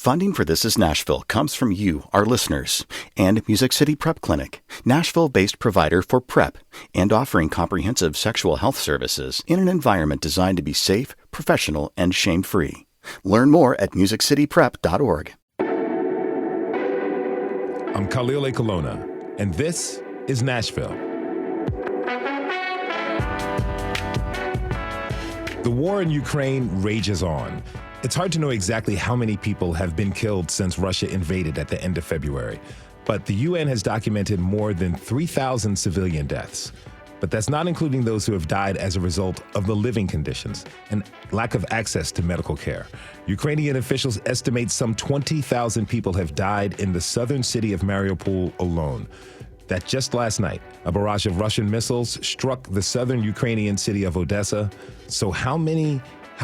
Funding for This Is Nashville comes from you, our listeners, and Music City Prep Clinic, Nashville-based provider for PrEP, and offering comprehensive sexual health services in an environment designed to be safe, professional, and shame-free. Learn more at musiccityprep.org. I'm Khalil Ekulona, and this is Nashville. The war in Ukraine rages on. It's hard to know exactly how many people have been killed since Russia invaded at the end of February, but the UN has documented more than 3,000 civilian deaths. But that's not including those who have died as a result of the living conditions and lack of access to medical care. Ukrainian officials estimate some 20,000 people have died in the southern city of Mariupol alone. That just last night, a barrage of Russian missiles struck the southern Ukrainian city of Odessa. So how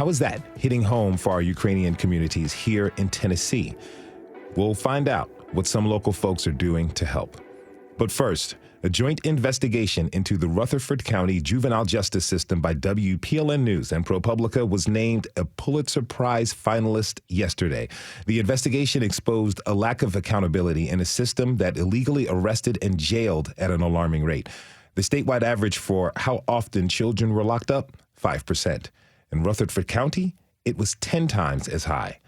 is that hitting home for our Ukrainian communities here in Tennessee? We'll find out what some local folks are doing to help. But first, a joint investigation into the Rutherford County juvenile justice system by WPLN News and ProPublica was named a Pulitzer Prize finalist yesterday. The investigation exposed a lack of accountability in a system that illegally arrested and jailed at an alarming rate. The statewide average for how often children were locked up, 5%. In Rutherford County, it was 10 times as high.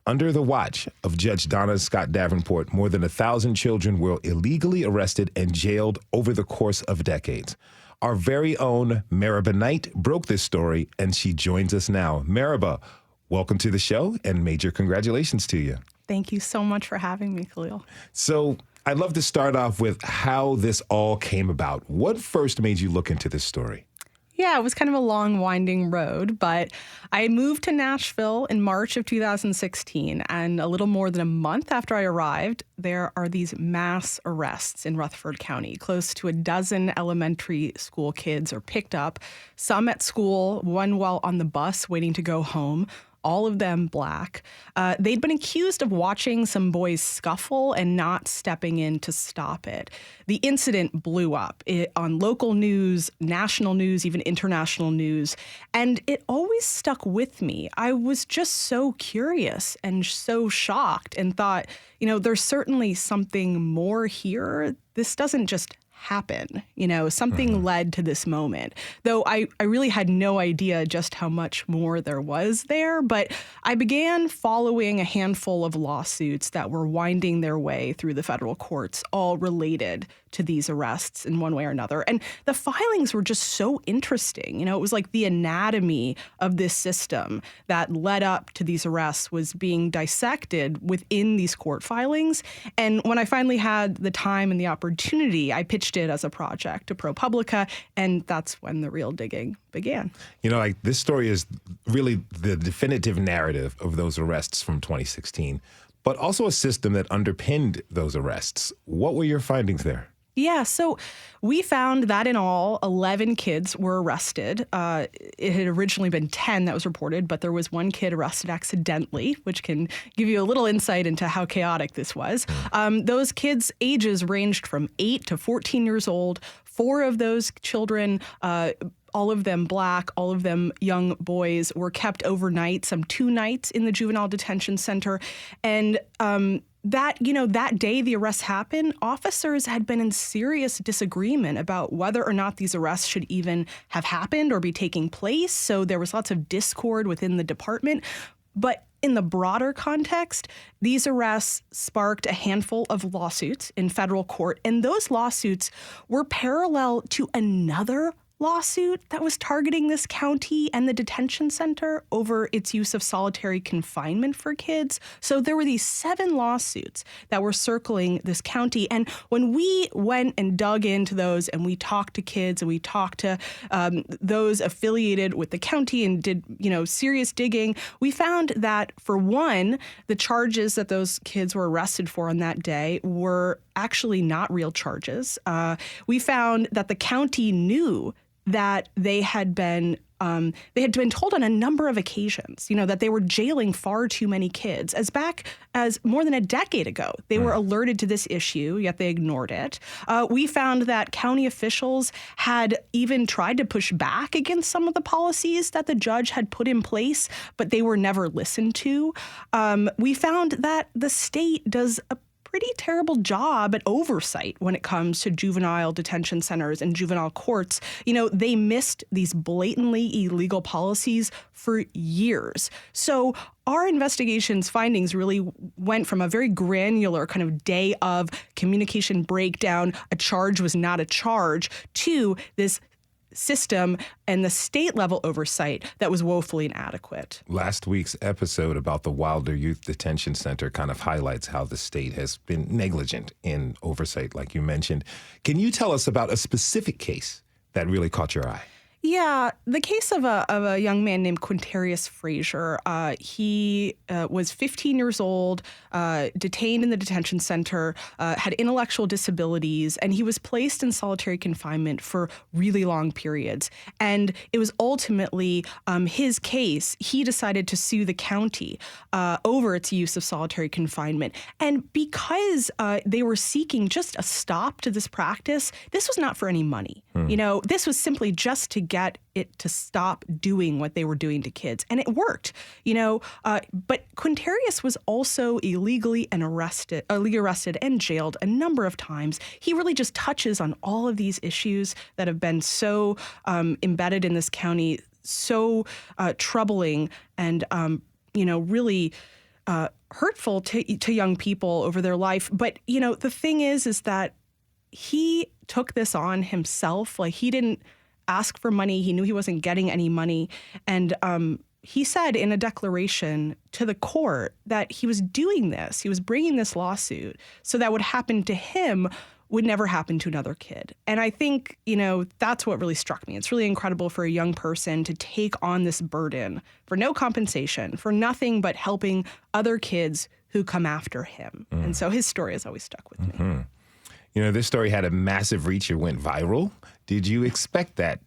Under the watch of Judge Donna Scott Davenport, more than 1,000 children were illegally arrested and jailed over the course of decades. Our very own Maribah Knight broke this story, and she joins us now. Maribah, welcome to the show, and major congratulations to you. Thank you so much for having me, Khalil. So I'd love to start off with how this all came about. What first made you look into this story? Yeah, it was kind of a long, winding road, but I moved to Nashville in March of 2016, and a little more than a month after I arrived, there are these mass arrests in Rutherford County. Close to a dozen elementary school kids are picked up, some at school, one while on the bus waiting to go home. All of them Black. They'd been accused of watching some boys scuffle and not stepping in to stop it. The incident blew up on local news, national news, even international news, and it always stuck with me. I was just so curious and so shocked and thought, there's certainly something more here. This doesn't just happen. Something led to this moment, though I really had no idea just how much more there was there. But I began following a handful of lawsuits that were winding their way through the federal courts, all related to these arrests in one way or another. And the filings were just so interesting. It was like the anatomy of this system that led up to these arrests was being dissected within these court filings. And when I finally had the time and the opportunity, I pitched it as a project to ProPublica, and that's when the real digging began. This story is really the definitive narrative of those arrests from 2016, but also a system that underpinned those arrests. What were your findings there? Yeah, so we found that in all, 11 kids were arrested. It had originally been 10 that was reported, but there was one kid arrested accidentally, which can give you a little insight into how chaotic this was. Those kids' ages ranged from 8 to 14 years old. 4 of those children, all of them Black, all of them young boys, were kept overnight, some 2 nights in the juvenile detention center. And that day the arrests happened, officers had been in serious disagreement about whether or not these arrests should even have happened or be taking place. So there was lots of discord within the department. But in the broader context, these arrests sparked a handful of lawsuits in federal court, and those lawsuits were parallel to another lawsuit that was targeting this county and the detention center over its use of solitary confinement for kids. So there were these 7 lawsuits that were circling this county. And when we went and dug into those and we talked to kids and we talked to those affiliated with the county and did, serious digging, we found that, for one, the charges that those kids were arrested for on that day were actually not real charges. We found that the county knew that they had been they had been told on a number of occasions, that they were jailing far too many kids. As back as more than a decade ago, they were alerted to this issue, yet they ignored it. We found that county officials had even tried to push back against some of the policies that the judge had put in place, but they were never listened to. We found that the state does a pretty terrible job at oversight when it comes to juvenile detention centers and juvenile courts. They missed these blatantly illegal policies for years. So our investigation's findings really went from a very granular kind of day of communication breakdown, a charge was not a charge, to this system and the state level oversight that was woefully inadequate. Last week's episode about the Wilder Youth Detention Center kind of highlights how the state has been negligent in oversight, like you mentioned. Can you tell us about a specific case that really caught your eye? Yeah, the case of a young man named Quintarius Frazier. He was 15 years old, detained in the detention center, had intellectual disabilities, and he was placed in solitary confinement for really long periods. And it was ultimately his case. He decided to sue the county over its use of solitary confinement. And because they were seeking just a stop to this practice, this was not for any money. This was simply just to get it to stop doing what they were doing to kids. And it worked, but Quintarius was also illegally arrested and jailed a number of times. He really just touches on all of these issues that have been so embedded in this county, so troubling and, really hurtful to young people over their life. But, the thing is that he took this on himself. Like, he didn't ask for money. He knew he wasn't getting any money. And he said in a declaration to the court that he was doing this. He was bringing this lawsuit so that what happened to him would never happen to another kid. And I think, that's what really struck me. It's really incredible for a young person to take on this burden for no compensation, for nothing but helping other kids who come after him. And so his story has always stuck with me. This story had a massive reach. It went viral. Did you expect that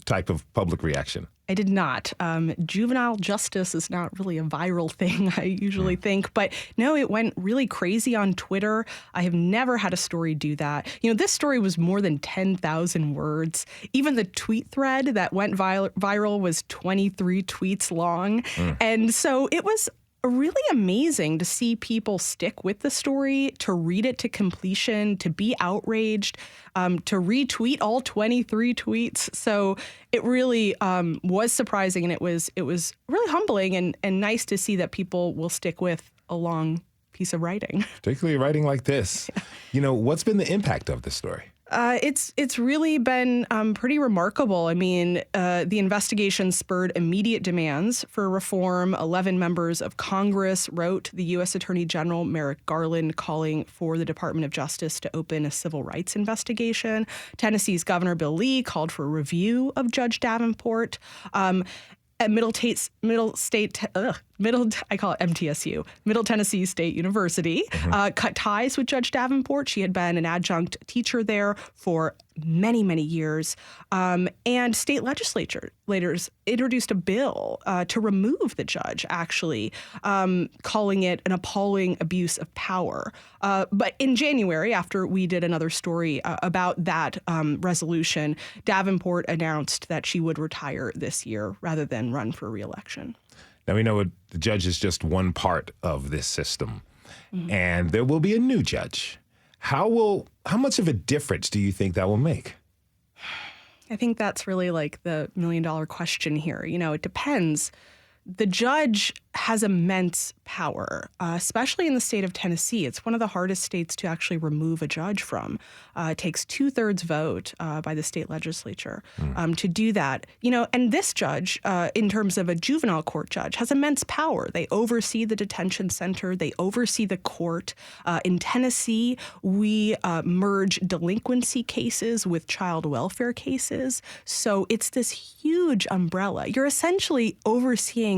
type of public reaction? I did not. Juvenile justice is not really a viral thing, I usually think. But no, it went really crazy on Twitter. I have never had a story do that. This story was more than 10,000 words. Even the tweet thread that went viral was 23 tweets long. And so it was really amazing to see people stick with the story, to read it to completion, to be outraged, to retweet all 23 tweets. So it really was surprising, and it was really humbling and nice to see that people will stick with a long piece of writing. Particularly writing like this. What's been the impact of this story? It's really been pretty remarkable. I mean, the investigation spurred immediate demands for reform. 11 members of Congress wrote the U.S. Attorney General Merrick Garland calling for the Department of Justice to open a civil rights investigation. Tennessee's Governor Bill Lee called for a review of Judge Davenport. At Middle Tennessee State University, cut ties with Judge Davenport. She had been an adjunct teacher there for many, many years. And state legislators introduced a bill to remove the judge, actually, calling it an appalling abuse of power. But in January, after we did another story about that resolution, Davenport announced that she would retire this year rather than run for re-election. Now, we know the judge is just one part of this system, and there will be a new judge. How much of a difference do you think that will make? I think that's really like the million-dollar question here. It depends. The judge has immense power, especially in the state of Tennessee. It's one of the hardest states to actually remove a judge from. It takes 2/3 vote by the state legislature to do that. And this judge, in terms of a juvenile court judge, has immense power. They oversee the detention center. They oversee the court. In Tennessee, we merge delinquency cases with child welfare cases. So it's this huge umbrella. You're essentially overseeing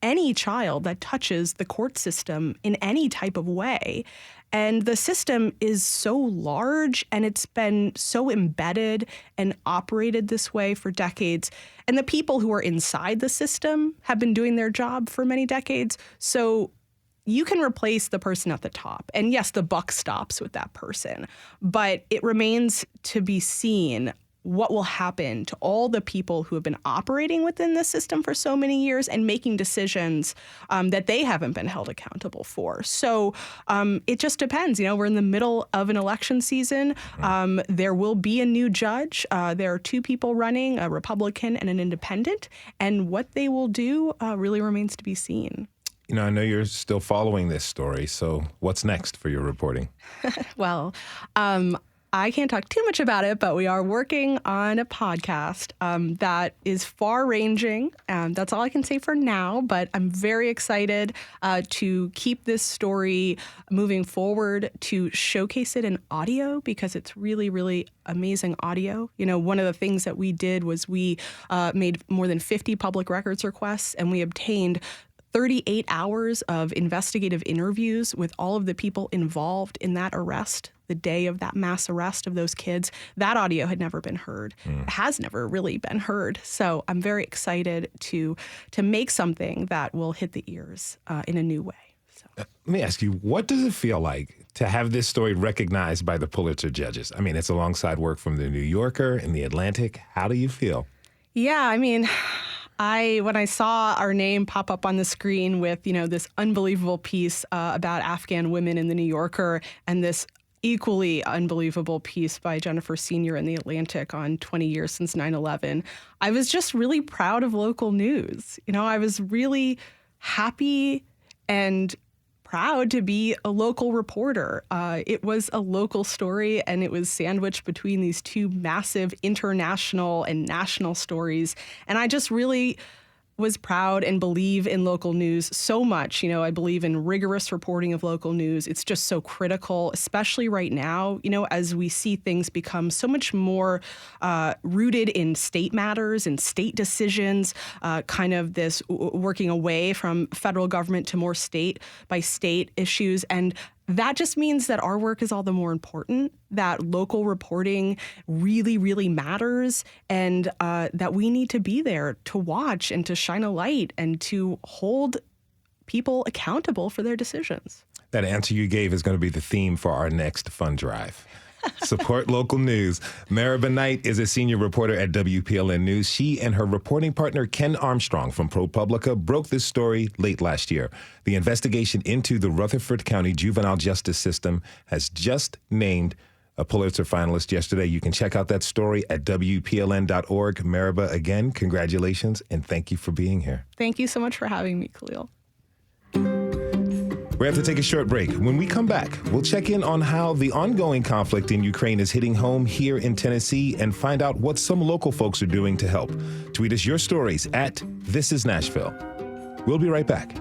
any child that touches the court system in any type of way. And the system is so large and it's been so embedded and operated this way for decades. And the people who are inside the system have been doing their job for many decades. So you can replace the person at the top. And yes, the buck stops with that person. But it remains to be seen what will happen to all the people who have been operating within this system for so many years and making decisions that they haven't been held accountable for. So it just depends. We're in the middle of an election season. There will be a new judge. There are two people running, a Republican and an independent. And what they will do really remains to be seen. I know you're still following this story. So what's next for your reporting? Well, I can't talk too much about it, but we are working on a podcast that is far-ranging. That's all I can say for now, but I'm very excited to keep this story moving forward, to showcase it in audio because it's really, really amazing audio. One of the things that we did was we made more than 50 public records requests, and we obtained 38 hours of investigative interviews with all of the people involved in that arrest, the day of that mass arrest of those kids. That audio had never been heard. It has never really been heard. So I'm very excited to make something that will hit the ears in a new way. So. Let me ask you, what does it feel like to have this story recognized by the Pulitzer judges? I mean, it's alongside work from the New Yorker and the Atlantic. How do you feel? Yeah, when I saw our name pop up on the screen with, this unbelievable piece about Afghan women in the New Yorker and this equally unbelievable piece by Jennifer Senior in the Atlantic on 20 years since 9/11, I was just really proud of local news. I was really happy and proud to be a local reporter. It was a local story, and it was sandwiched between these two massive international and national stories. And I just really was proud and believe in local news so much. I believe in rigorous reporting of local news. It's just so critical, especially right now, as we see things become so much more rooted in state matters and state decisions, kind of this working away from federal government to more state by state issues. And that just means that our work is all the more important, that local reporting really, really matters, and that we need to be there to watch and to shine a light and to hold people accountable for their decisions. That answer you gave is going to be the theme for our next fund drive. Support local news. Maribel Knight is a senior reporter at WPLN News. She and her reporting partner, Ken Armstrong from ProPublica, broke this story late last year. The investigation into the Rutherford County juvenile justice system has just named a Pulitzer finalist yesterday. You can check out that story at WPLN.org. Maribel, again, congratulations, and thank you for being here. Thank you so much for having me, Khalil. We have to take a short break. When we come back, we'll check in on how the ongoing conflict in Ukraine is hitting home here in Tennessee and find out what some local folks are doing to help. Tweet us your stories at This Is Nashville. We'll be right back.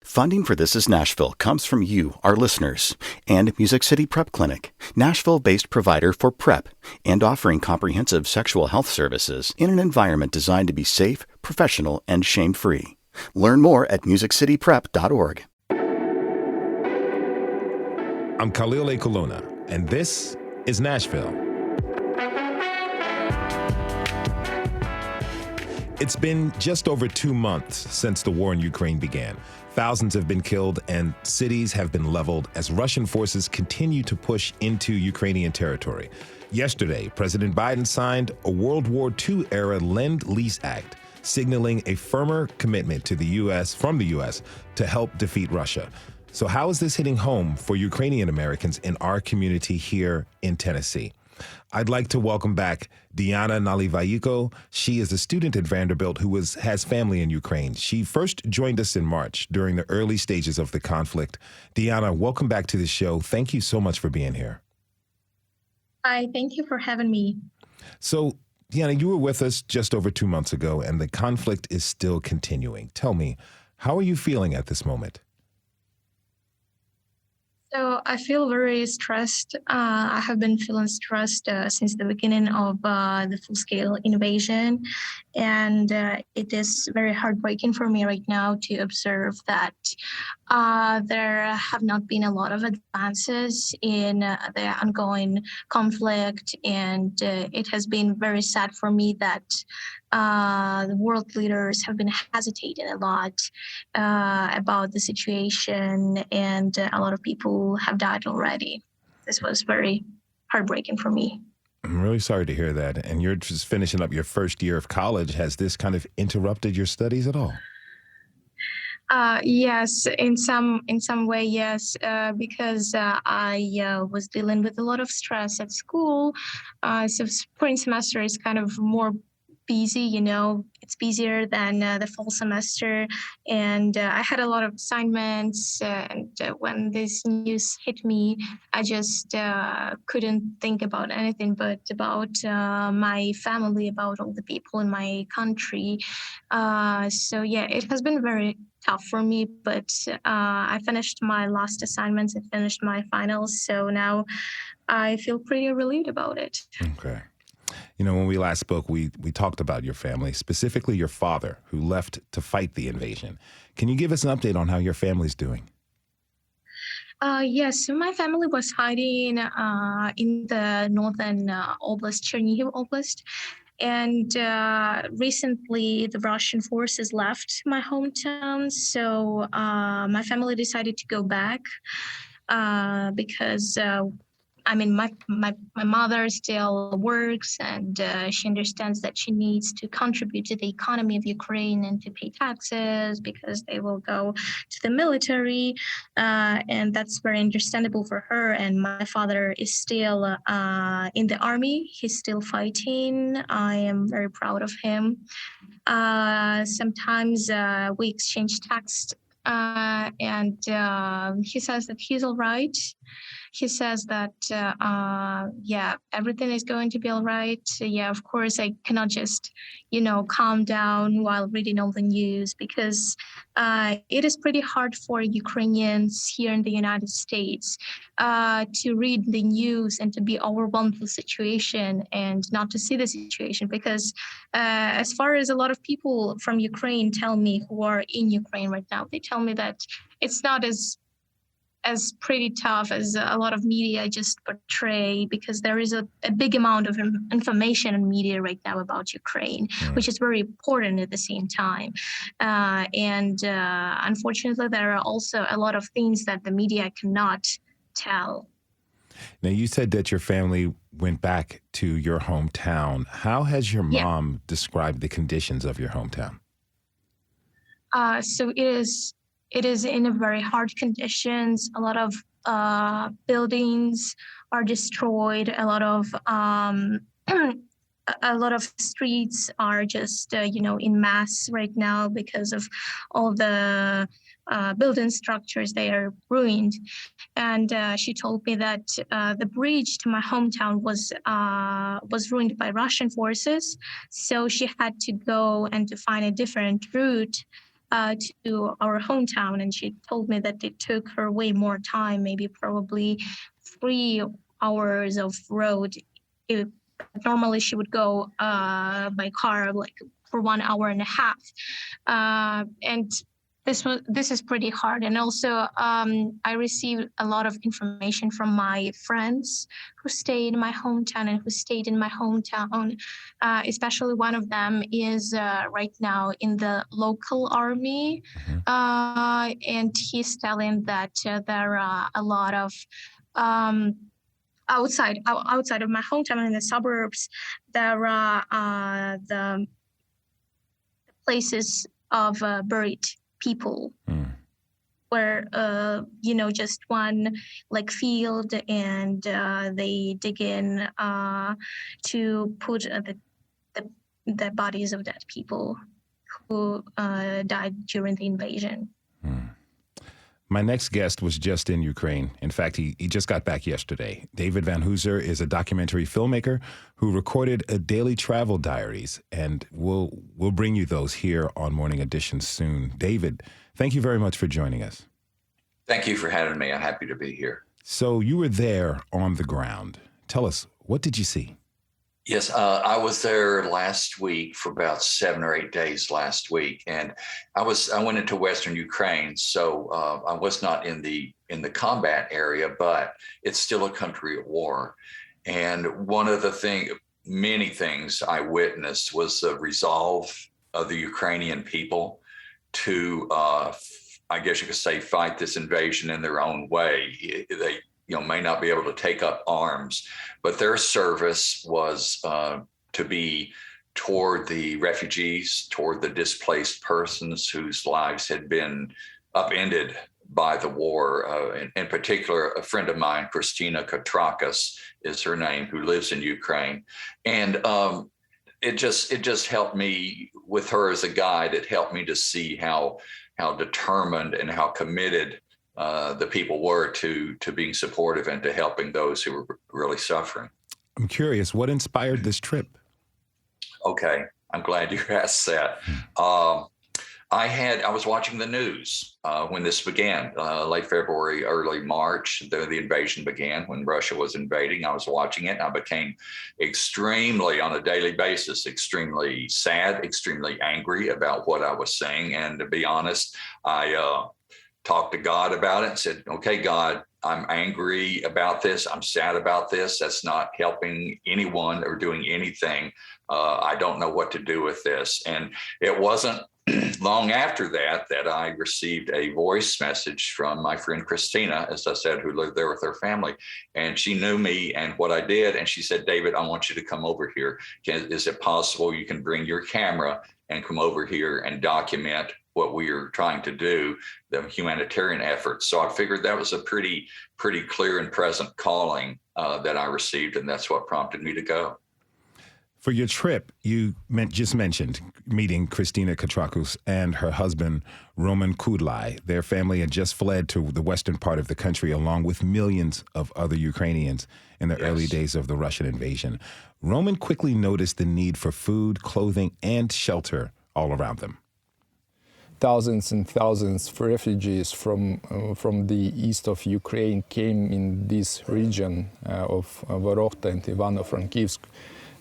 Funding for This Is Nashville comes from you, our listeners, and Music City Prep Clinic, Nashville-based provider for PrEP and offering comprehensive sexual health services in an environment designed to be safe, professional, and shame-free. Learn more at musiccityprep.org. I'm Khalil A. Colonna, and this is Nashville. It's been just over 2 months since the war in Ukraine began. Thousands have been killed and cities have been leveled as Russian forces continue to push into Ukrainian territory. Yesterday, President Biden signed a World War II-era Lend-Lease Act, signaling a firmer commitment to from the U.S. to help defeat Russia. So how is this hitting home for Ukrainian Americans in our community here in Tennessee? I'd like to welcome back Diana Nalivayuko. She is a student at Vanderbilt who has family in Ukraine. She first joined us in March during the early stages of the conflict. Diana, welcome back to the show. Thank you so much for being here. Hi, thank you for having me. So, Diana, you were with us just over 2 months ago, and the conflict is still continuing. Tell me, How are you feeling at this moment? So I feel very stressed. I have been feeling stressed since the beginning of the full-scale invasion, and it is very heartbreaking for me right now to observe that there have not been a lot of advances in the ongoing conflict, and it has been very sad for me that the world leaders have been hesitating a lot about the situation, and a lot of people have died already. This was very heartbreaking for me. I'm really sorry to hear that. And you're just finishing up your first year of college. Has this kind of interrupted your studies at all? Yes, in some way, yes, because I was dealing with a lot of stress at school. So spring semester is kind of more busy, it's busier than the fall semester. And I had a lot of assignments. And when this news hit me, I just couldn't think about anything but about my family, about all the people in my country. So yeah, it has been very tough for me, but I finished my last assignments. I finished my finals. So now I feel pretty relieved about it. Okay. When we last spoke, we talked about your family, specifically your father, who left to fight the invasion. Can you give us an update on how your family's doing? Yes, so my family was hiding in the northern oblast, Chernihiv Oblast. And recently, the Russian forces left my hometown. So my family decided to go back because my mother still works, and she understands that she needs to contribute to the economy of Ukraine and to pay taxes because they will go to the military, and that's very understandable for her. And my father is still in the army. He's still fighting. I am very proud of him. Sometimes we exchange text, and he says that he's all right. He says that, everything is going to be all right. Yeah, of course, I cannot just, calm down while reading all the news, because it is pretty hard for Ukrainians here in the United States to read the news and to be overwhelmed with the situation and not to see the situation. Because as far as a lot of people from Ukraine tell me, who are in Ukraine right now, they tell me that it's not as pretty tough as a lot of media just portray, because there is a big amount of information in media right now about Ukraine, which is very important at the same time. And unfortunately, there are also a lot of things that the media cannot tell. Now, you said that your family went back to your hometown. How has your mom described the conditions of your hometown? So it is in a very hard conditions. A lot of buildings are destroyed. A lot of streets are just in mass right now because of all the building structures. They are ruined. And she told me that the bridge to my hometown was ruined by Russian forces. So she had to go and to find a different route to our hometown. And she told me that it took her way more time, maybe probably 3 hours of road. Normally she would go by car like for 1.5 hours. And this is pretty hard. And also I received a lot of information from my friends who stay in my hometown and who stayed in my hometown. Especially one of them is right now in the local army. And he's telling that there are a lot of outside of my hometown in the suburbs, there are the places of buried people, where just one like field, and they dig in to put the bodies of dead people who died during the invasion. My next guest was just in Ukraine. In fact, he just got back yesterday. David Van Hooser is a documentary filmmaker who recorded a daily travel diaries, and we'll bring you those here on Morning Edition soon. David, thank you very much for joining us. Thank you for having me. I'm happy to be here. So you were there on the ground. Tell us, what did you see? Yes, I was there last week for about 7 or 8 days last week, and I went into Western Ukraine, so I was not in the combat area, but it's still a country at war. And one of the many things I witnessed was the resolve of the Ukrainian people to, I guess you could say, fight this invasion in their own way. They may not be able to take up arms, but their service was to be toward the refugees, toward the displaced persons whose lives had been upended by the war. In particular, a friend of mine, Christina Katrakis is her name, who lives in Ukraine. And it just helped me, with her as a guide, it helped me to see how determined and how committed the people were to being supportive and to helping those who were really suffering. I'm curious, what inspired this trip? Okay, I'm glad you asked that. I was watching the news when this began, late February, early March. The invasion began when Russia was invading. I was watching it, and I became on a daily basis, extremely sad, extremely angry about what I was seeing. And to be honest, I talked to God about it and said, okay, God, I'm angry about this. I'm sad about this. That's not helping anyone or doing anything. I don't know what to do with this. And it wasn't long after that I received a voice message from my friend Christina, as I said, who lived there with her family. And she knew me and what I did. And she said, David, I want you to come over here. Is it possible you can bring your camera and come over here and document what we are trying to do, the humanitarian efforts? So I figured that was a pretty clear and present calling that I received, and that's what prompted me to go. For your trip, you just mentioned meeting Christina Katrakis and her husband, Roman Kudlai. Their family had just fled to the western part of the country, along with millions of other Ukrainians in the early days of the Russian invasion. Roman quickly noticed the need for food, clothing, and shelter all around them. Thousands and thousands of refugees from the east of Ukraine came in this region of Vorokhta and Ivano-Frankivsk.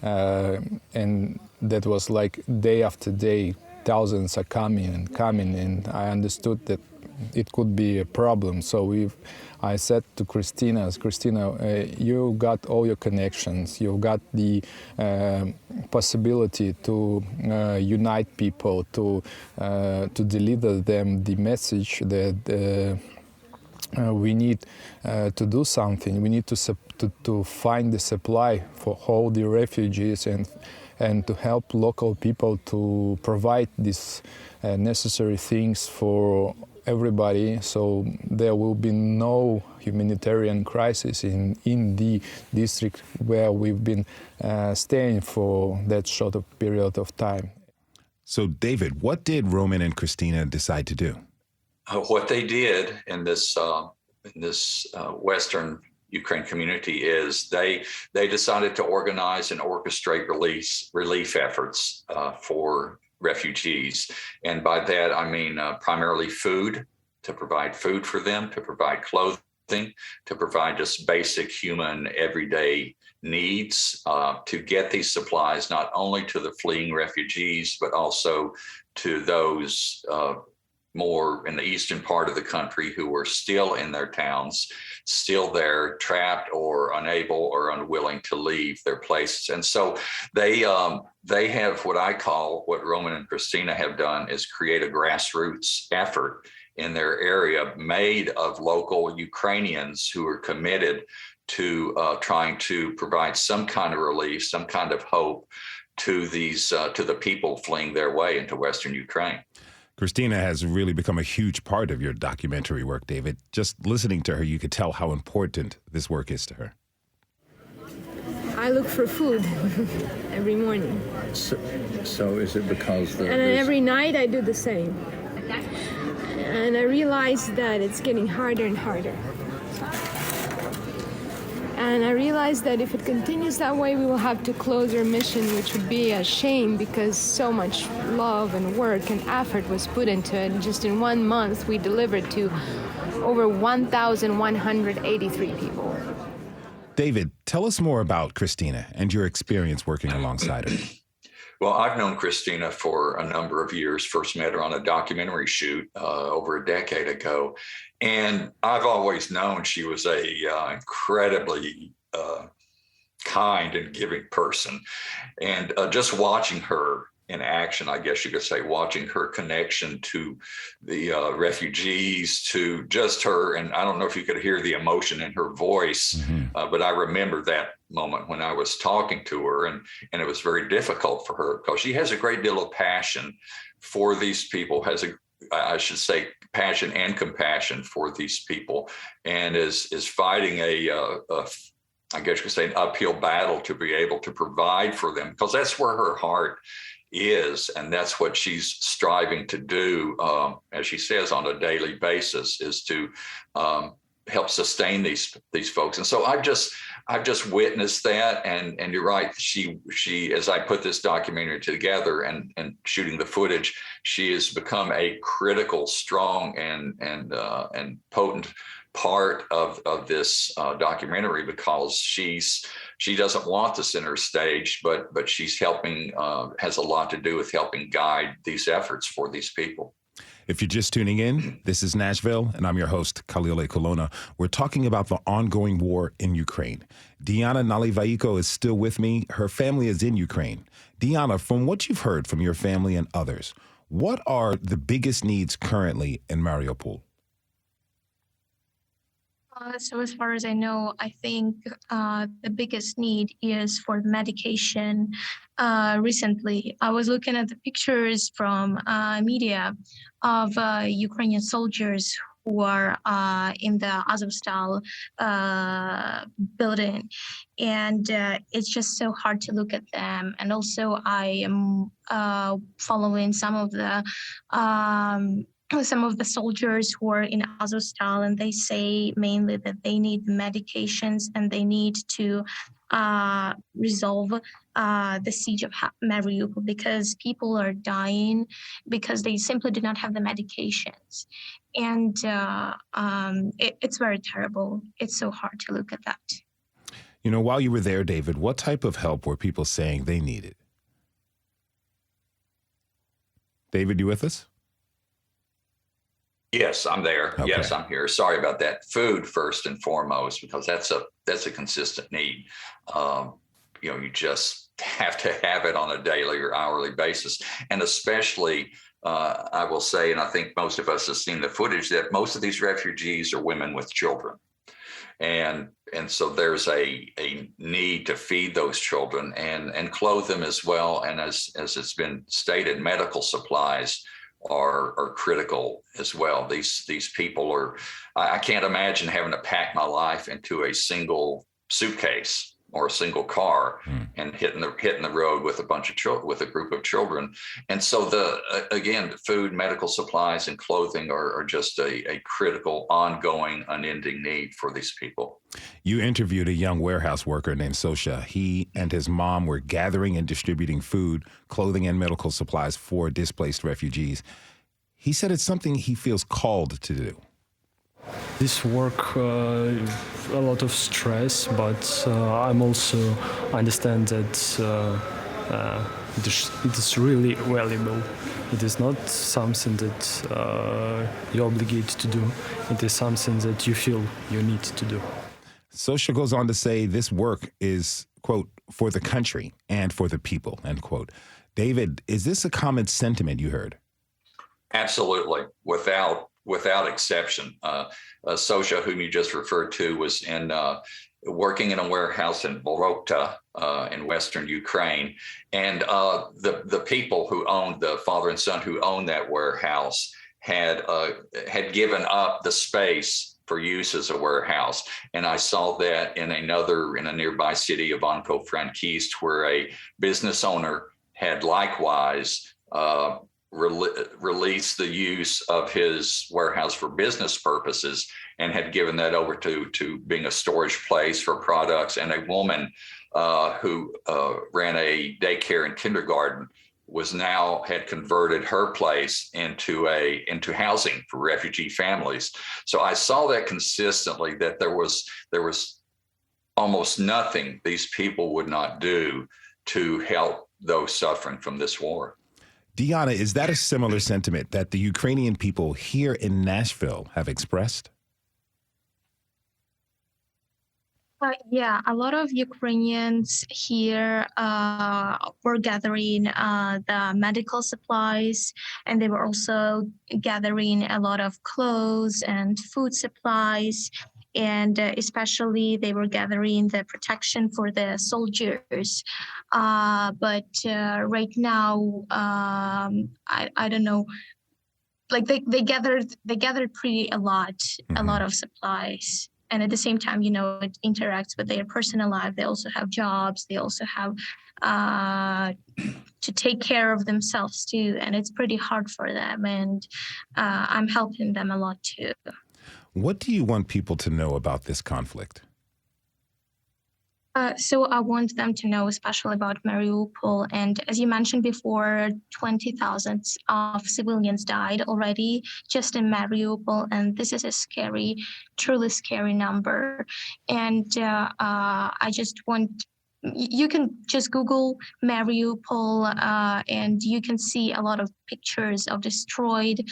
And that was like day after day, thousands are coming, and I understood that it could be a problem. So I said to Christina, you got all your connections, you got the possibility to unite people, to deliver them the message that we need to do something. We need to find the supply for all the refugees and to help local people to provide these necessary things for everybody, so there will be no humanitarian crisis in the district where we've been staying for that short of period of time. So, David, what did Roman and Christina decide to do? What they did in this Western Ukraine community is they decided to organize and orchestrate relief efforts for refugees. And by that, I mean primarily food, to provide food for them, to provide clothing, to provide just basic human everyday needs, to get these supplies not only to the fleeing refugees, but also to those more in the eastern part of the country who were still in their towns, still there, trapped or unable or unwilling to leave their places. And so they have what Roman and Christina have done is create a grassroots effort in their area made of local Ukrainians who are committed to trying to provide some kind of relief, some kind of hope to the people fleeing their way into Western Ukraine. Christina has really become a huge part of your documentary work, David. Just listening to her, you could tell how important this work is to her. I look for food every morning. So is it because and every night I do the same. And I realized that it's getting harder and harder. And I realized that if it continues that way, we will have to close our mission, which would be a shame because so much love and work and effort was put into it. And just in 1 month, we delivered to over 1,183 people. David, tell us more about Christina and your experience working alongside her. Well, I've known Christina for a number of years. First met her on a documentary shoot over a decade ago. And I've always known she was a incredibly kind and giving person. And just watching her in action, I guess you could say, watching her connection to the refugees, to just her, and I don't know if you could hear the emotion in her voice, but I remember that moment when I was talking to her, and it was very difficult for her because she has a great deal of passion for these people, I should say, passion and compassion for these people, and is fighting I guess you could say, an uphill battle to be able to provide for them, because that's where her heart is, and that's what she's striving to do, as she says, on a daily basis, is to help sustain these folks. And so I've just witnessed that, and you're right. She as I put this documentary together and shooting the footage, she has become a critical, strong, and potent part of this documentary, because she doesn't want the center stage, but she's helping, has a lot to do with helping guide these efforts for these people. If you're just tuning in, this is Nashville, and I'm your host, Khalil Colonna. We're talking about the ongoing war in Ukraine. Diana Nalivaiko is still with me. Her family is in Ukraine. Diana, from what you've heard from your family and others, what are the biggest needs currently in Mariupol? So as far as I know, I think the biggest need is for medication. Recently, I was looking at the pictures from media of Ukrainian soldiers who are in the Azovstal building. And it's just so hard to look at them. And also I am following some of the soldiers who are in Azovstal, and they say mainly that they need medications and they need to resolve the siege of Mariupol, because people are dying because they simply do not have the medications. And it's very terrible. It's so hard to look at that. You know, while you were there, David, what type of help were people saying they needed? David, you with us? Yes, I'm there. Okay. Yes, I'm here. Sorry about that. Food first and foremost, because that's a consistent need. You just have to have it on a daily or hourly basis. And especially, I will say, and I think most of us have seen the footage, that most of these refugees are women with children. And so there's a need to feed those children and clothe them as well. And as it's been stated, medical supplies are critical as well. These people are, I can't imagine having to pack my life into a single suitcase or a single car and hitting the road with a bunch of children, with a group of children. And so the food, medical supplies, and clothing are just a critical, ongoing, unending need for these people. You interviewed a young warehouse worker named Masha. He and his mom were gathering and distributing food, clothing, and medical supplies for displaced refugees. He said it's something he feels called to do. This work, a lot of stress, but I'm also understand that it is really valuable. It is not something that you're obligated to do. It is something that you feel you need to do. Masha goes on to say this work is, quote, for the country and for the people, end quote. David, is this a common sentiment you heard? Absolutely, without exception. Masha, whom you just referred to, was working in a warehouse in Maurits in Western Ukraine. And the people who owned, the father and son who owned that warehouse, had given up the space for use as a warehouse. And I saw that in a nearby city of Katrakis, where a business owner had likewise released the use of his warehouse for business purposes and had given that over to being a storage place for products. And a woman who ran a daycare and kindergarten had converted her place into housing for refugee families. So I saw that consistently, that there was almost nothing these people would not do to help those suffering from this war. Diana, is that a similar sentiment that the Ukrainian people here in Nashville have expressed? Yeah, a lot of Ukrainians here were gathering the medical supplies, and they were also gathering a lot of clothes and food supplies. And especially they were gathering the protection for the soldiers. But right now, I don't know, like they gathered pretty a lot of supplies. And at the same time, it interacts with their personal life. They also have jobs. They also have to take care of themselves too. And it's pretty hard for them. And I'm helping them a lot too. What do you want people to know about this conflict? So I want them to know, especially about Mariupol. And as you mentioned before, 20,000 of civilians died already just in Mariupol. And this is a scary, truly scary number. And I just want, you can just Google Mariupol and you can see a lot of pictures of destroyed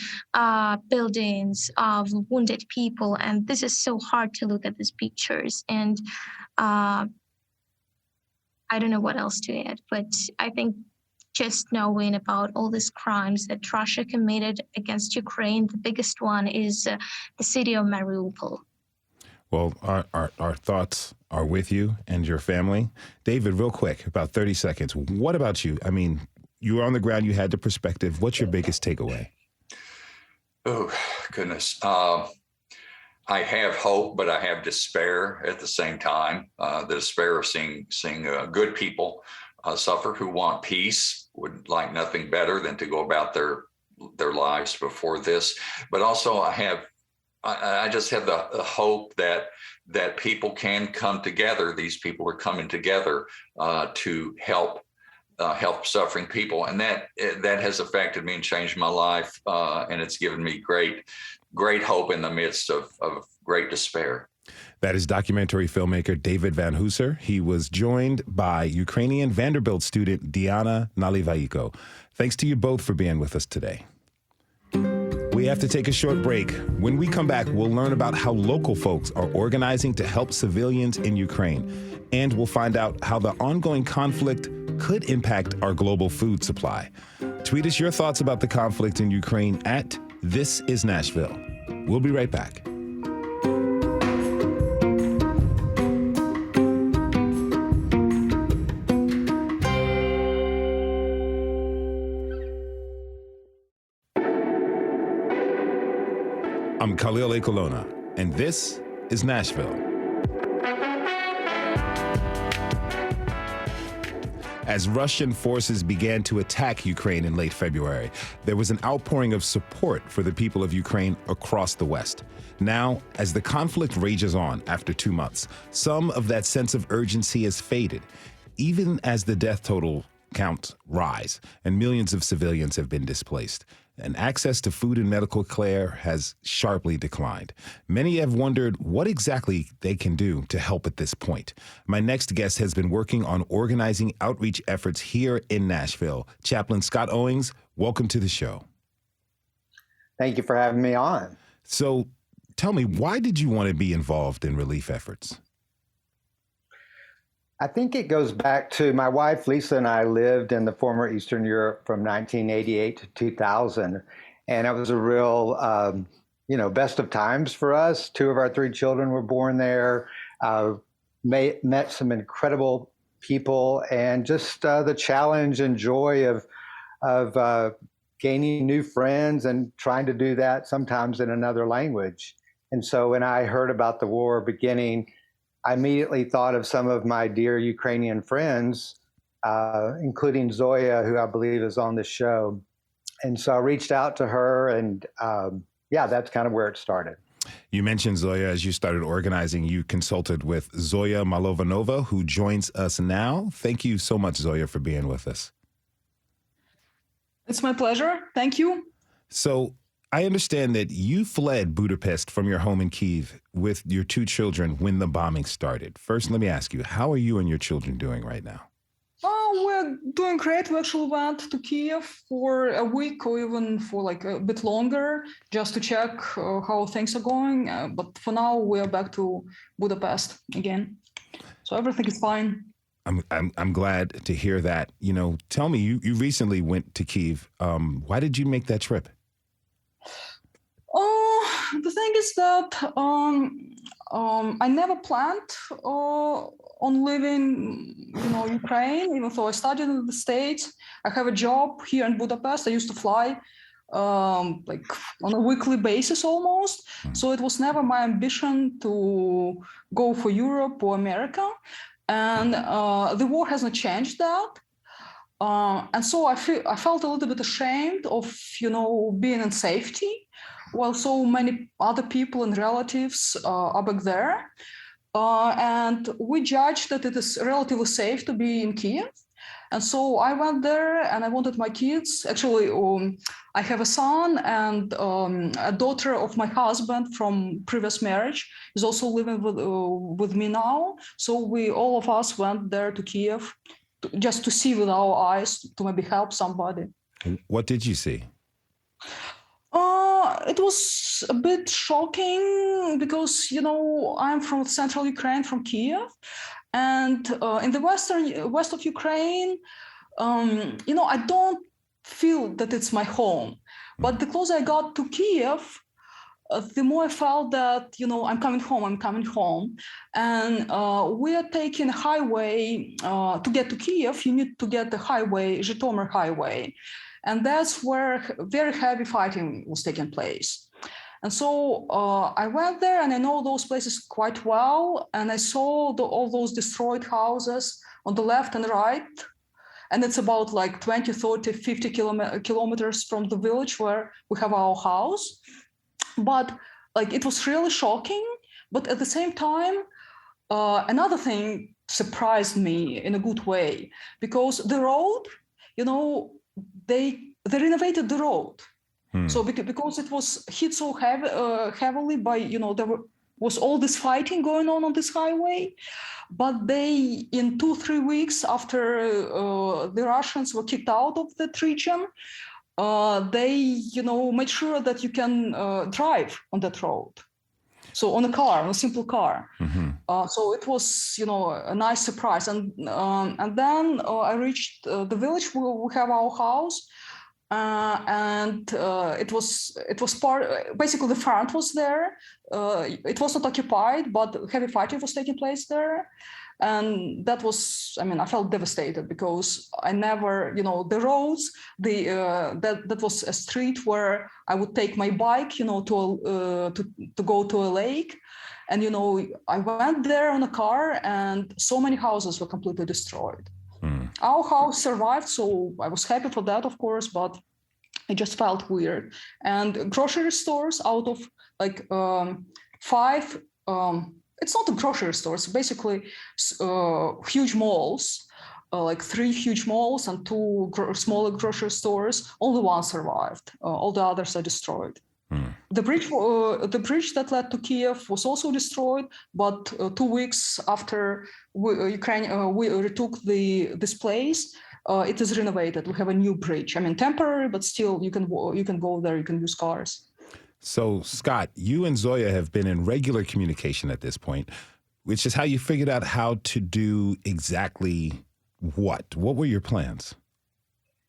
buildings, of wounded people. And this is so hard to look at these pictures. And I don't know what else to add, but I think just knowing about all these crimes that Russia committed against Ukraine, the biggest one is the city of Mariupol. Well, our thoughts are with you and your family. David, real quick, about 30 seconds. What about you? I mean, you were on the ground, you had the perspective. What's your biggest takeaway? Oh, goodness. I have hope, but I have despair at the same time. The despair of seeing good people suffer who want peace, would like nothing better than to go about their lives before this. But also I just have the hope that people can come together. These people are coming together to help suffering people. And that has affected me and changed my life. And it's given me great hope in the midst of great despair. That is documentary filmmaker David Van Hooser. He was joined by Ukrainian Vanderbilt student Diana Nalivaiko. Thanks to you both for being with us today. We have to take a short break. When we come back, we'll learn about how local folks are organizing to help civilians in Ukraine. And we'll find out how the ongoing conflict could impact our global food supply. Tweet us your thoughts about the conflict in Ukraine at This Is Nashville. We'll be right back. I'm Khalil Ekolona, and this is Nashville. As Russian forces began to attack Ukraine in late February, there was an outpouring of support for the people of Ukraine across the West. Now, as the conflict rages on after 2 months, some of that sense of urgency has faded, even as the death toll counts rise and millions of civilians have been displaced. And access to food and medical care has sharply declined. Many have wondered what exactly they can do to help at this point. My next guest has been working on organizing outreach efforts here in Nashville. Chaplain Scott Owings, welcome to the show. Thank you for having me on. So tell me, why did you want to be involved in relief efforts? I think it goes back to my wife, Lisa, and I lived in the former Eastern Europe from 1988 to 2000. And it was a real, best of times for us. 2 of our 3 children were born there, met some incredible people, and just the challenge and joy of gaining new friends and trying to do that sometimes in another language. And so when I heard about the war beginning, I immediately thought of some of my dear Ukrainian friends, including Zoya, who I believe is on the show. And so I reached out to her, and yeah, that's kind of where it started. You mentioned, Zoya, as you started organizing, you consulted with Zoya Malovanova, who joins us now. Thank you so much, Zoya, for being with us. It's my pleasure. Thank you. So I understand that you fled Budapest from your home in Kyiv with your 2 children when the bombing started. First, let me ask you, how are you and your children doing right now? Oh, we're doing great. We actually went to Kiev for a week or even for like a bit longer just to check how things are going. But for now, we're back to Budapest again. So everything is fine. I'm glad to hear that. You know, tell me, you recently went to Kyiv. Why did you make that trip? The thing is that I never planned on leaving, Ukraine, even though I studied in the States. I have a job here in Budapest. I used to fly like on a weekly basis almost. So it was never my ambition to go for Europe or America. And the war hasn't changed that. And so I felt a little bit ashamed of, being in safety while so many other people and relatives are back there. And we judged that it is relatively safe to be in Kiev. And so I went there and I wanted my kids. Actually, I have a son and a daughter of my husband from previous marriage is also living with me now. So all of us went there to Kiev just to see with our eyes, to maybe help somebody. What did you see? It was a bit shocking because, I'm from central Ukraine, from Kiev. And in the west of Ukraine, I don't feel that it's my home. But the closer I got to Kiev, the more I felt that, I'm coming home. And we are taking a highway to get to Kiev. You need to get the highway, Zhytomyr highway. And that's where very heavy fighting was taking place. And so I went there and I know those places quite well. And I saw all those destroyed houses on the left and right. And it's about like 20, 30, 50 kilometers from the village where we have our house. But it was really shocking. But at the same time, another thing surprised me in a good way, because the road, they renovated the road. So because it was hit so heavily by, there was all this fighting going on this highway, but they, in 2-3 weeks after the Russians were kicked out of that region, they, made sure that you can drive on that road. So on a simple car. Mm-hmm. So it was, a nice surprise. And then I reached the village where we have our house. And it was basically the front was there. It was not occupied, but heavy fighting was taking place there. And that was, I felt devastated because I never, the roads, that was a street where I would take my bike, to go to a lake. And, I went there on a car and so many houses were completely destroyed. Our house survived, so I was happy for that, of course, but it just felt weird. And grocery stores out of 5, it's not a grocery store, it's basically huge malls, 3 huge malls and 2 smaller grocery stores, only one survived. All the others are destroyed. The bridge that led to Kiev was also destroyed, but 2 weeks after Ukraine we retook this place, it is renovated. We have a new bridge. Temporary, but still you can go there. You can use cars. So, Scott, you and Zoya have been in regular communication at this point, which is how you figured out how to do exactly what? What were your plans?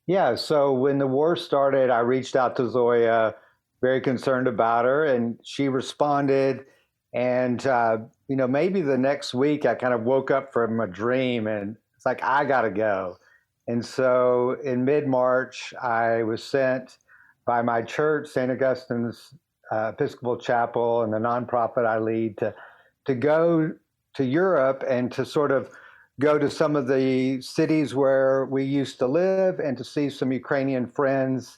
Yeah, so when the war started, I reached out to Zoya, very concerned about her, and she responded. And, maybe the next week I kind of woke up from a dream and it's like, I got to go. And so in mid-March, I was sent by my church, St. Augustine's Episcopal Chapel, and the nonprofit I lead to go to Europe and to sort of go to some of the cities where we used to live and to see some Ukrainian friends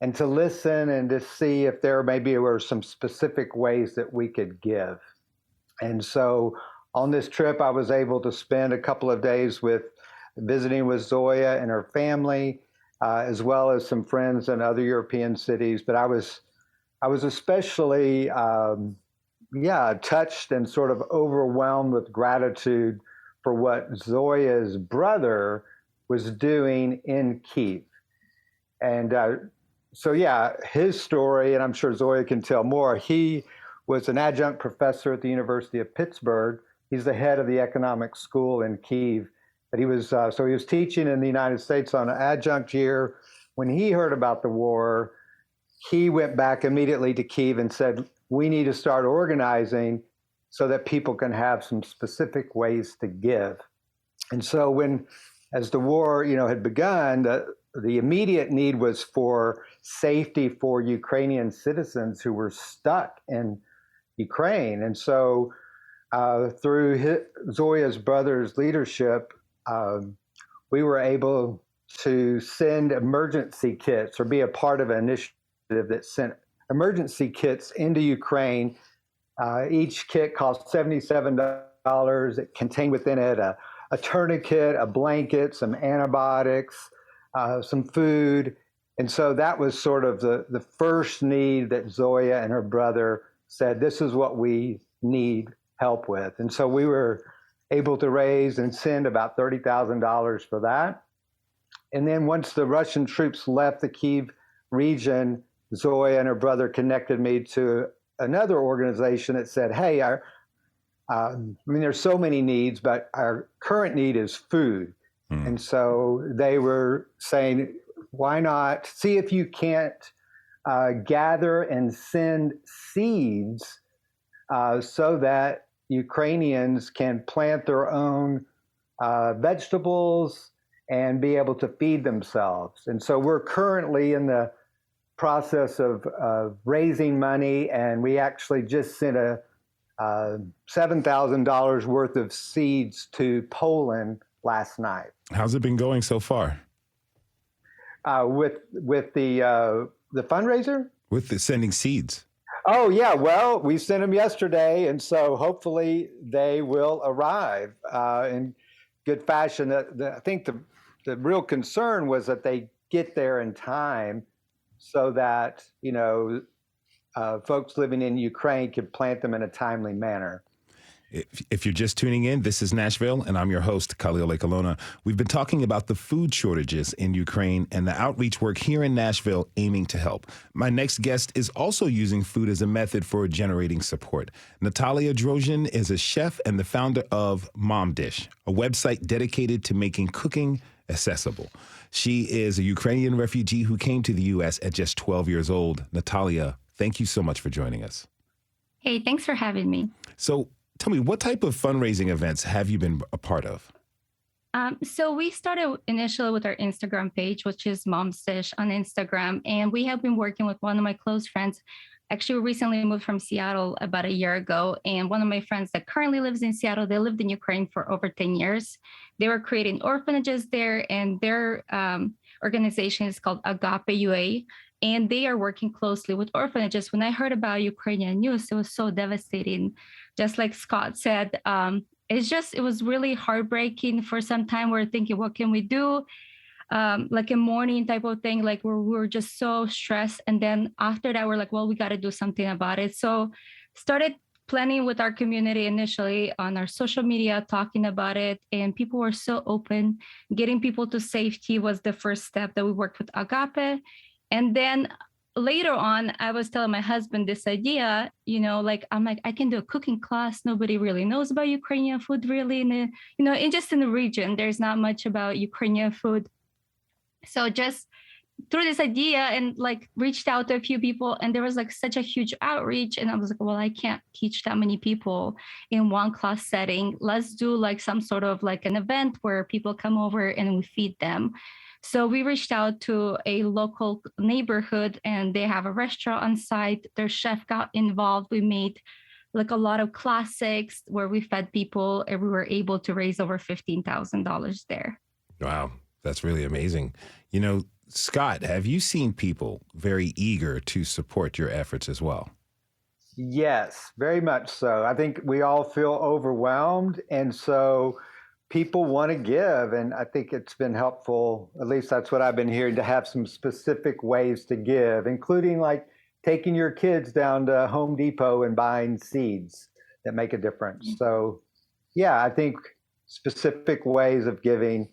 and to listen and to see if there maybe were some specific ways that we could give. And so on this trip, I was able to spend a couple of days visiting with Zoya and her family, as well as some friends in other European cities. But I was especially, touched and sort of overwhelmed with gratitude for what Zoya's brother was doing in Kyiv. And his story, and I'm sure Zoya can tell more, he was an adjunct professor at the University of Pittsburgh. He's the head of the economic school in Kyiv. But he was teaching in the United States on an adjunct year. When he heard about the war, he went back immediately to Kyiv and said, we need to start organizing so that people can have some specific ways to give. And so as the war, had begun, the immediate need was for safety for Ukrainian citizens who were stuck in Ukraine. And so through Zoya's brother's leadership, we were able to send emergency kits or be a part of an initiative that sent emergency kits into Ukraine. Each kit cost $77. It contained within it a tourniquet, a blanket, some antibiotics, some food. And so that was sort of the first need that Zoya and her brother said, this is what we need help with. And so we were able to raise and send about $30,000 for that. And then once the Russian troops left the Kyiv region, Zoya and her brother connected me to another organization that said, hey, there's so many needs, but our current need is food. And so they were saying, why not see if you can't gather and send seeds so that Ukrainians can plant their own vegetables and be able to feed themselves. And so we're currently in the process of raising money, and we actually just sent a $7,000 worth of seeds to Poland last night. How's it been going so far? With the fundraiser? With the sending seeds. Oh, yeah. Well, we sent them yesterday, and so hopefully they will arrive in good fashion. I think the real concern was that they get there in time so that, folks living in Ukraine could plant them in a timely manner. If you're just tuning in, this is Nashville, and I'm your host, Khalil Ekalona. We've been talking about the food shortages in Ukraine and the outreach work here in Nashville aiming to help. My next guest is also using food as a method for generating support. Natalia Drozhin is a chef and the founder of Mom Dish, a website dedicated to making cooking accessible. She is a Ukrainian refugee who came to the U.S. at just 12 years old. Natalia, thank you so much for joining us. Hey, thanks for having me. So tell me, what type of fundraising events have you been a part of? So we started initially with our Instagram page, which is Mom's Dish on Instagram. And we have been working with one of my close friends. Actually, we recently moved from Seattle about a year ago. And one of my friends that currently lives in Seattle, they lived in Ukraine for over 10 years. They were creating orphanages there, and their organization is called Agape UA. And they are working closely with orphanages. When I heard about Ukrainian news, it was so devastating. Just like Scott said, it was really heartbreaking. For some time, we were thinking, what can we do? Like a mourning type of thing, like we were just so stressed. And then after that, we're like, well, we got to do something about it. So started planning with our community initially on our social media, talking about it. And people were so open. Getting people to safety was the first step that we worked with Agape. And then later on, I was telling my husband this idea, I'm like, I can do a cooking class. Nobody really knows about Ukrainian food really. And just in the region, there's not much about Ukrainian food. So just through this idea and reached out to a few people, and there was such a huge outreach. And I was like, well, I can't teach that many people in one class setting. Let's do some sort of an event where people come over and we feed them. So we reached out to a local neighborhood, and they have a restaurant on site. Their chef got involved. We made a lot of classics where we fed people, and we were able to raise over $15,000 there. Wow. That's really amazing. You know, Scott, have you seen people very eager to support your efforts as well? Yes, very much so. I think we all feel overwhelmed, and so people want to give, and I think it's been helpful, at least that's what I've been hearing, to have some specific ways to give, including like taking your kids down to Home Depot and buying seeds that make a difference. So yeah, I think specific ways of giving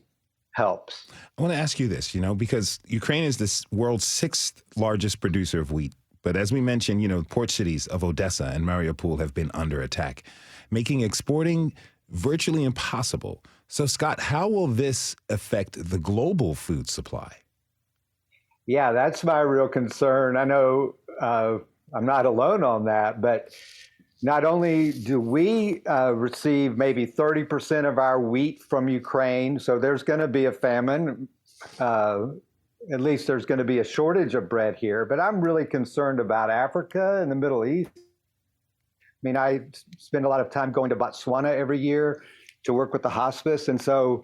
helps. I want to ask you this, you know, because Ukraine is the world's sixth largest producer of wheat. But as we mentioned, you know, port cities of Odessa and Mariupol have been under attack, making exporting virtually impossible. So, Scott, how will this affect the global food supply? Yeah, that's my real concern. I know I'm not alone on that, but not only do we receive maybe 30% of our wheat from Ukraine, so there's going to be a famine. At least there's going to be a shortage of bread here, but I'm really concerned about Africa and the Middle East. I mean, I spend a lot of time going to Botswana every year to work with the hospice. And so,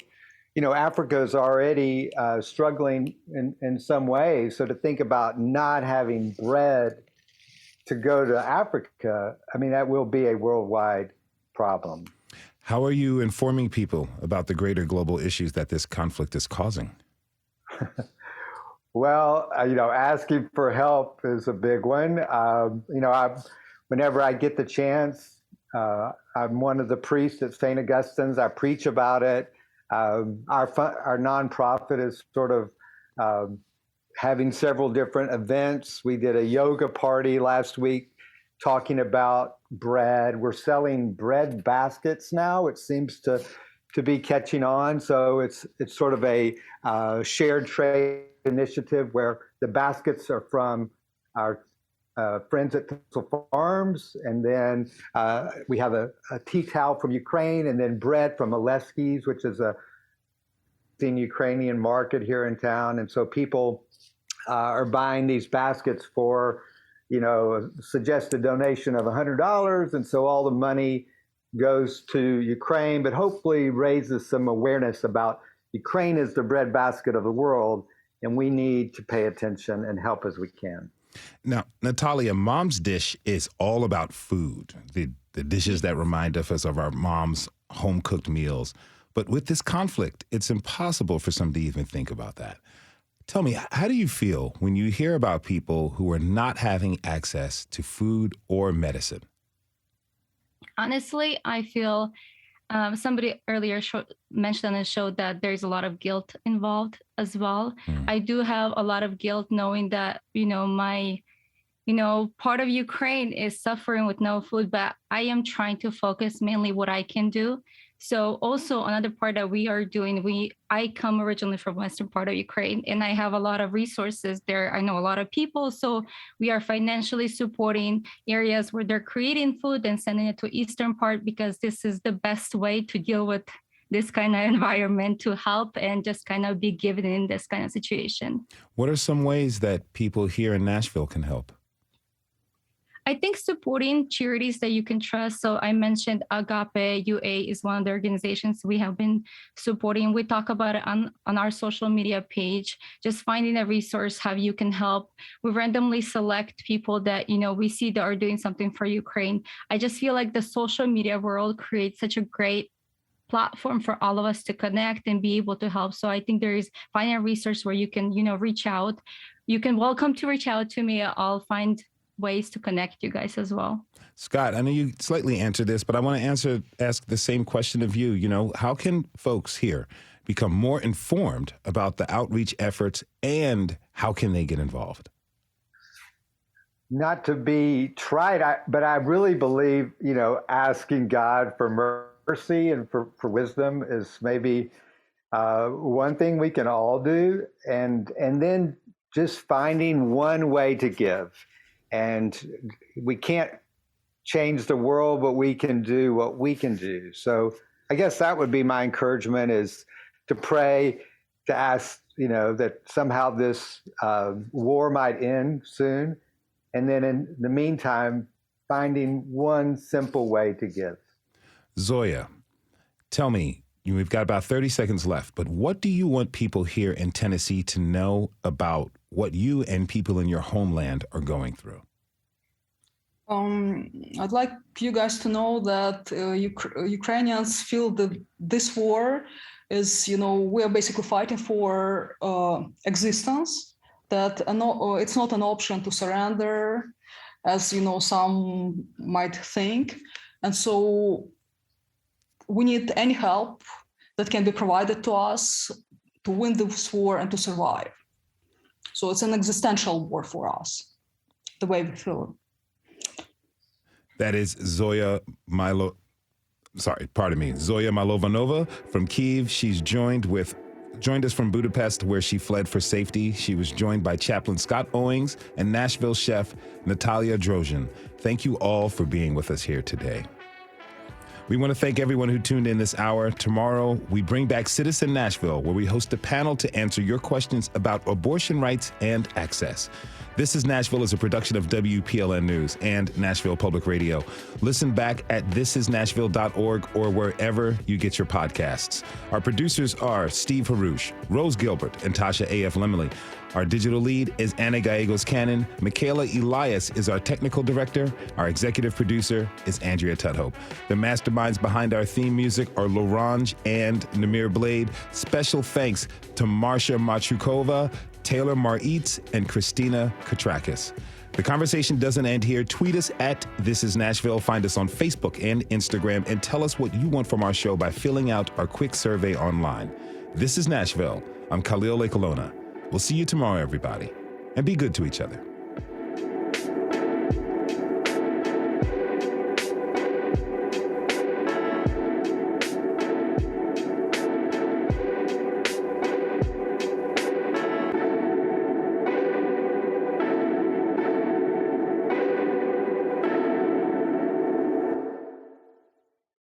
you know, Africa is already struggling in some ways. So to think about not having bread to go to Africa, I mean, that will be a worldwide problem. How are you informing people about the greater global issues that this conflict is causing? Well, you know, asking for help is a big one. You know, whenever I get the chance, I'm one of the priests at St. Augustine's. I preach about it. Our nonprofit is sort of having several different events. We did a yoga party last week talking about bread. We're selling bread baskets now. It seems to be catching on. So it's sort of a shared trade initiative where the baskets are from our friends at Thistle Farms, and then we have a tea towel from Ukraine, and then bread from Oleski's, which is a Ukrainian market here in town. And so people are buying these baskets for, you know, a suggested donation of $100, and so all the money goes to Ukraine, but hopefully raises some awareness about Ukraine is the breadbasket of the world, and we need to pay attention and help as we can. Now, Natalia, Mom's Dish is all about food, the dishes that remind us of our mom's home-cooked meals. But with this conflict, it's impossible for some to even think about that. Tell me, how do you feel when you hear about people who are not having access to food or medicine? Honestly, I feel somebody earlier mentioned on the show that there's a lot of guilt involved as well. I do have a lot of guilt knowing that, part of Ukraine is suffering with no food, but I am trying to focus mainly what I can do. So also another part that we are doing, I come originally from western part of Ukraine, and I have a lot of resources there. I know a lot of people. So we are financially supporting areas where they're creating food and sending it to eastern part, because this is the best way to deal with this kind of environment, to help and just kind of be given in this kind of situation. What are some ways that people here in Nashville can help? I think supporting charities that you can trust. So I mentioned Agape UA is one of the organizations we have been supporting. We talk about it on our social media page, just finding a resource, how you can help. We randomly select people that, we see that are doing something for Ukraine. I just feel like the social media world creates such a great platform for all of us to connect and be able to help. So I think there is finding a resource where you can, reach out. You can welcome to reach out to me. I'll find ways to connect you guys as well. Scott, I know you slightly answered this, but I want to ask the same question of you. How can folks here become more informed about the outreach efforts, and how can they get involved? Not to be trite, but I really believe, asking God for mercy and for wisdom is maybe one thing we can all do. And then just finding one way to give. And we can't change the world, but we can do what we can do. So I guess that would be my encouragement, is to pray, to ask, that somehow this war might end soon. And then in the meantime, finding one simple way to give. Zoya, tell me, we've got about 30 seconds left, but what do you want people here in Tennessee to know about what you and people in your homeland are going through? I'd like you guys to know that Ukrainians feel that this war is, we are basically fighting for existence, that it's not an option to surrender, as, some might think. And so we need any help that can be provided to us to win this war and to survive. So it's an existential war for us, the way we feel. That is Zoya Milovanova from Kyiv. She's joined us from Budapest, where she fled for safety. She was joined by Chaplain Scott Owings and Nashville chef Natalia Drozhin. Thank you all for being with us here today. We want to thank everyone who tuned in this hour. Tomorrow, we bring back Citizen Nashville, where we host a panel to answer your questions about abortion rights and access. This is Nashville is a production of WPLN News and Nashville Public Radio. Listen back at thisisnashville.org or wherever you get your podcasts. Our producers are Steve Harouche, Rose Gilbert, and Tasha A.F. Lemley. Our digital lead is Anna Gallegos-Cannon. Michaela Elias is our technical director. Our executive producer is Andrea Tudhope. The masterminds behind our theme music are Laurent and Namir Blade. Special thanks to Masha Marchukova, Taylor Maurits, and Christina Katrakis. The conversation doesn't end here. Tweet us at This Is Nashville. Find us on Facebook and Instagram, and tell us what you want from our show by filling out our quick survey online. This is Nashville. I'm Khalil Lekalona. We'll see you tomorrow, everybody, and be good to each other.